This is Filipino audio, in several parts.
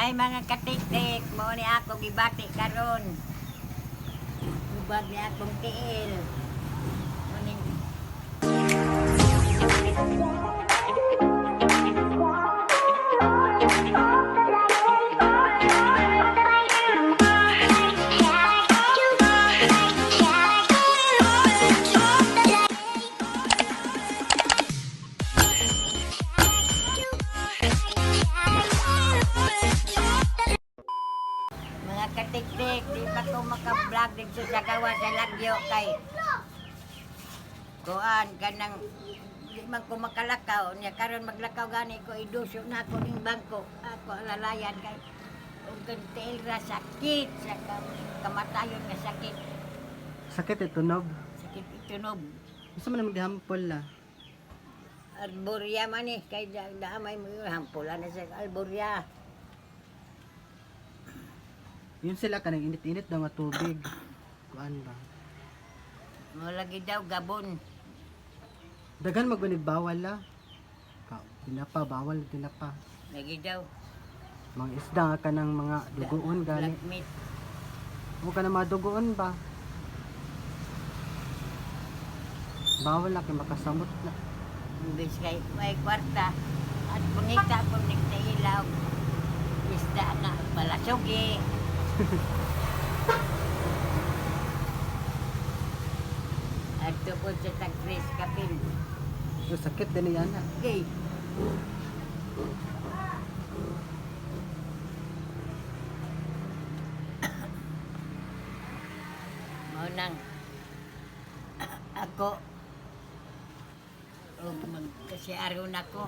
Ay mga katik-tik, mo ni ako gibati karon. Ubag ni akong tiil. Mo ni mga katik-tik, di pa ko maka-vlog dito sa gawa sa Lagyo kay kuan kanang di man ko makalakaw niya karon maglakaw gani ko iduso na ako ning bangko ako alalayan kay ug tiil ra sakit sa kamatayon nga sakit Sakit ito, Nob. sakit itunob Gusto mo naman gihampol la. alborya man kay damay mo yun hampulan na sa alborya. Yun sila kanang init-init daw nga tubig. Kuan ba? Mo lagi daw gabon. Dagan magbinig bawal la. Tinapa, bawal tinapa. Lagi daw Mga isda nga kanang mga dugoon gani. black meat. O ka na mga dugoon ba? Bawal na kay makasamot na. Imbes kay may kwarta at pungita ko nigta ilaw. Isda na balasugi. At tupod sa tag-tres kapin. So, sakit din yan na. Okay. Maunang ako kasi araw na ko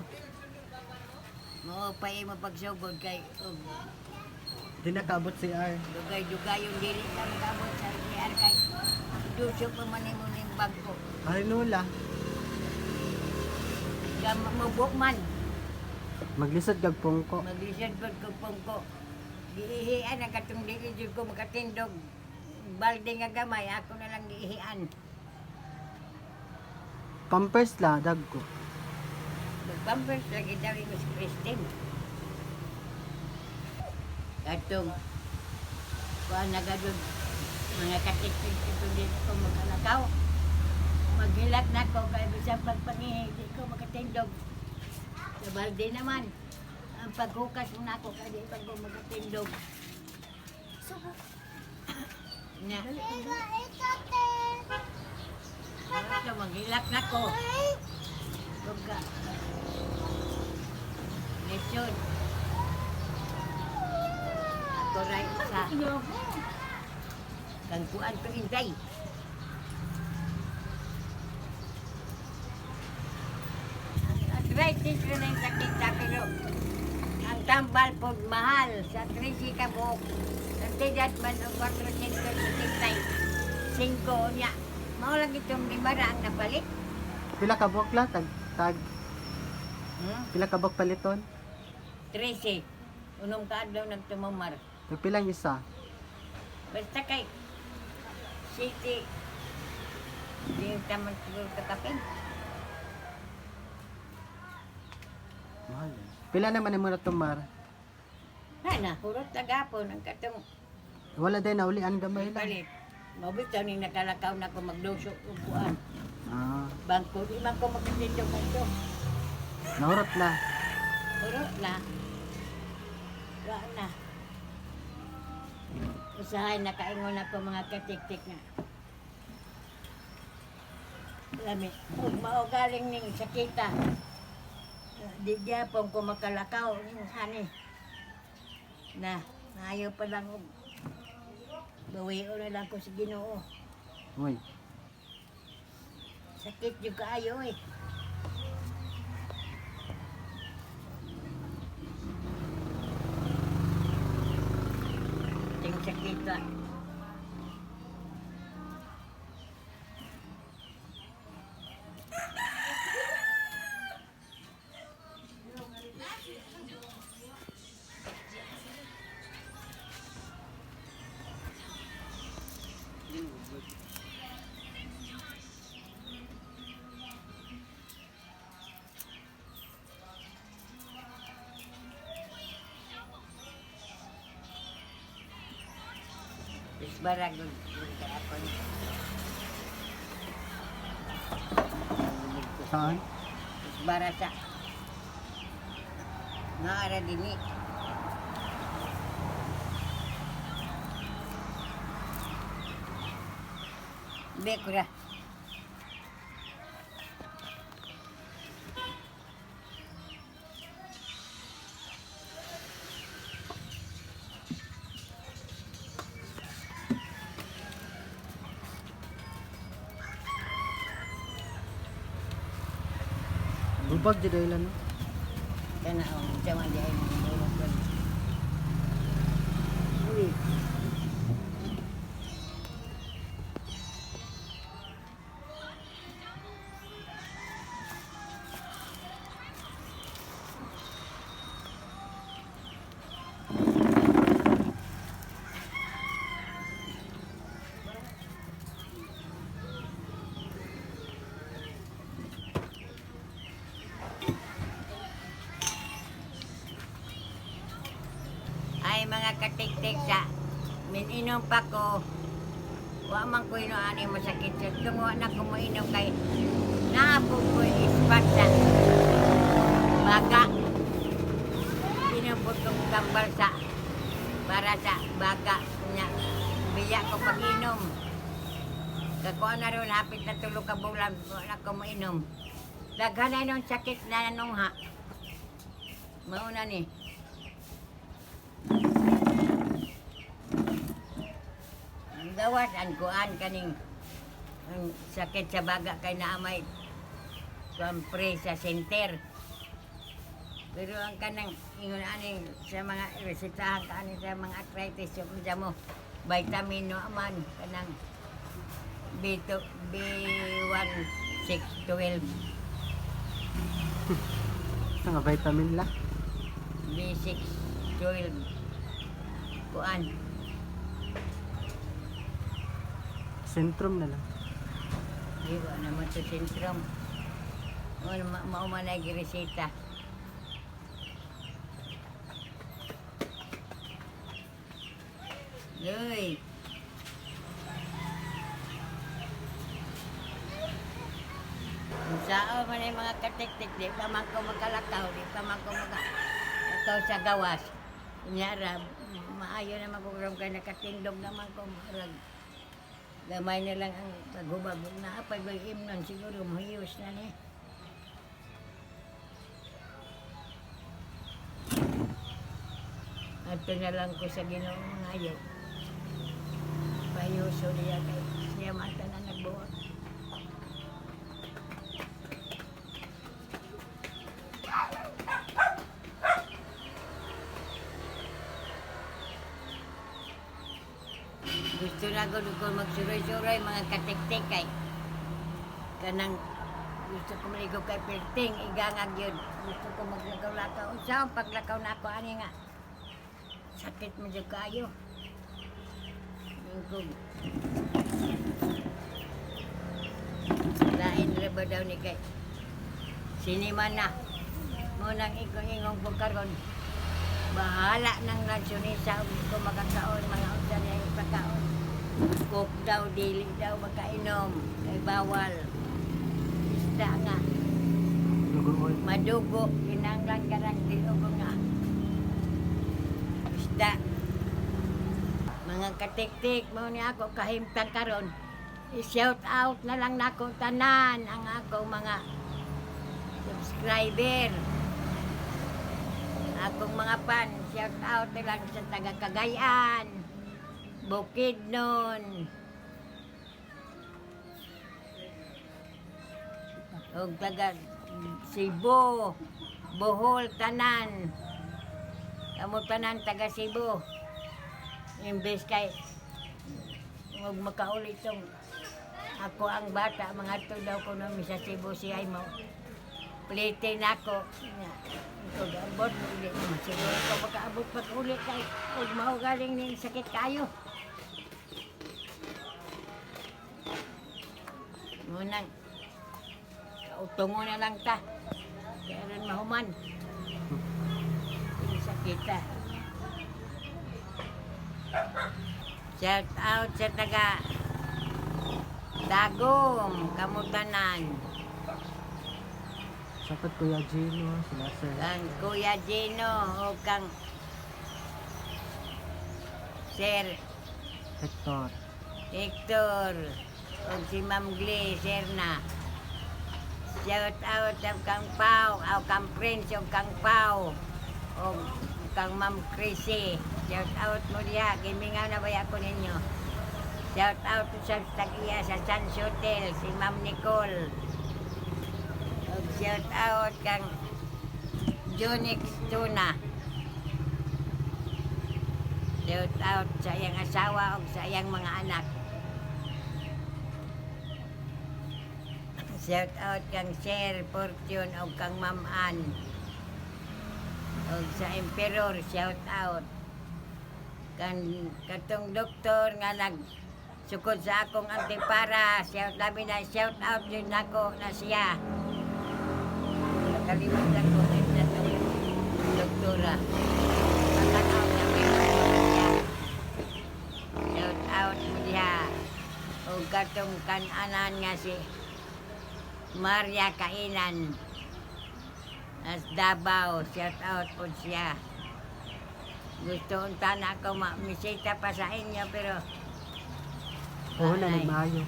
mo pa mo pagsugod kay Di nakabot si R. dugay-dugay yung dili ka makabot sa IR kay duso pa man mo ning bangko Ay, Lola. mabuk man Maglisod kag pungko. maglisod pod ko pungko giihian ang katong dili jud ko makatindog balde nga gamay ako na lang giihian Pampers la, dag ko. magpampers lagi daw yung si Christine katong kuha na gadod mga katiktik ito din ako magalakaw maghilak na ko kaya bisang pagpangihi di ko makatindog sa balde naman ang paghukas mo na ako kaya di pag ko makatindog na ito maghilak na ko Tuga. Lechon. Ako rin sa kangkuan ko inday. Arthritis ko na yung sakit sa pero ang tambal po mahal sa 13 ka buhok. Sa tidat man o 465 niya. Maulang itong limara ang napalit. Pila ka buwak la, tag. Pila ka buwak paliton. 13. Unong kaadlaw nagtumumar. Pero pilang isa. Basta kay City. Hindi yung tamang siguro kakapin. Mahal. Pila naman mo na tumar. Hana, hurot tagapon ang katong Wala din na ulian gamay lang. palit. Mabitaw ni nakalakaw na ko magdosyo upuan. Ah, Bangko, di man ko makatindog ito. naurot na. Hurot na. Wala na. Usahay nakaingon ako mga katik-tik na. Lami, ug mao galing ning sakita. Di gyapon ko makalakaw ning ani. Na, ayaw pa lang og bawion na lang ko sa Ginoo. Uy, Sakit jud kaayo eh. Ting sakit ka. Baragod kay ako. Saan? Barasa. Naara dini. Bekura. Lubag di dahil ano? Kana ang sama di ay mga Uy. Ay mga katik-tik sa mininom pa ko. Wa man ko ani masakit sa tungo na ko mainom kay naapog ko ispat sa baga. Inabot kong gambal sa para sa baga nya biya ko pag-inom. Kakuha na ron hapit na tulog ka bulan wala ko mainom. Daghan na nung sakit na nanungha. Mauna ni. Ang gawas ang kuan kaning ang sakit sa baga kay naamay pre sa center. Pero ang kanang ingon ani sa mga resetahan kaani sa mga arthritis yung mo vitamin no aman kanang B2 B1 6 12 Nga vitamin la. B6 12 kuan Sentrum na lang. di ba naman sa sentrum maumanay giresita. Uy. Kung saan man yung mga katik-tik, di pa man ko magkalakaw, di pa man ko magkalakaw sa gawas. Kunyara, maayo na magkukulang kayo, nakatindog naman ko. Marag, gamay na lang ang paghubag. Na apay ba yung imnon, siguro mahiyos na niya. At na lang ko sa ginoong mga ayaw. Payuso niya kay siya mata na nagbuhat. Gusto na ko magsuroy-suroy mga katik-tik kay kanang gusto ko maligo kay perting igangag yun. Gusto ko maglakaw-lakaw. Saan paglakaw na ako ani nga sakit mo dyan kayo. Lain reba daw ni kay siniman na munang ingong ko karon bahala ng lansyonisa kung makakaon mga unsan niya ipakaon cook daw dili daw makainom kay bawal isda nga Dugoon. madugo kinanglan karang diugo nga isda mga katik-tik mo ni ako kahimtang karon i-shout out na lang nako tanan ang ako mga subscriber akong mga fan shout out na lang sa taga Cagayan Bukidnon og taga Cebu Bohol tanan kamo tanan taga Cebu imbes kay huwag makauli itong ako ang bata mga to daw ko namin sa Cebu si ay mo plitin ako ito gabot ulit naman siguro ko makaabot pag ulit kay huwag maugaling ni sakit kayo munang kautungo na lang ta kaya rin mahuman sakit ta Shout out sa taga Dagom, Kamutanan. Sapat Kuya Gino, sila sir. Kang Kuya Gino o kang Sir Hector. Hector o si Ma'am Glee, Sir na. Shout out sa kang Pau, o kang Prince o kang Pau o kang Ma'am Chrissy. Shout out mo diya, gimingaw na ba ako ninyo? Shout out sa tagiya sa Sans Hotel, si Ma'am Nicole. O shout out kang Jonix Tuna. Shout out sa iyang asawa o sa iyang mga anak. Shout out kang Sir Fortune o kang Ma'am Ann. O sa Emperor, shout out. Katong doktor nga sukod sa akong antipara, labi na shout out yun ako na siya. Nakalimutan ko na itong doktora. Matanaw na may siya. Shout out mo diha. O katong kananan nga si Maria Kainan. As Davao, shout out po siya. Gusto unta na ako misita pa sa inyo pero Oo na, Ay. nagmaayo.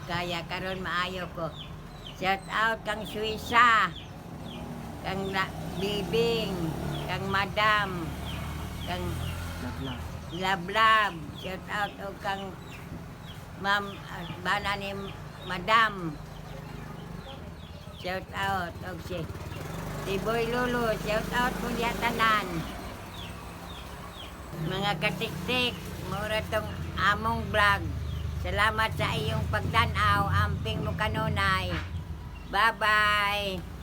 kaya karon maayo ko. Shout out kang Suisa, kang Bibing, kang Madam, kang Labla. Lablab. Shout out o kang Ma'am, bana ni Madam. Shout out og si Boy Lulu, shout out po diya tanan. Mga katiktik, mura tong among vlog. Salamat sa iyong pagtanaw, amping mo kanunay. Bye-bye.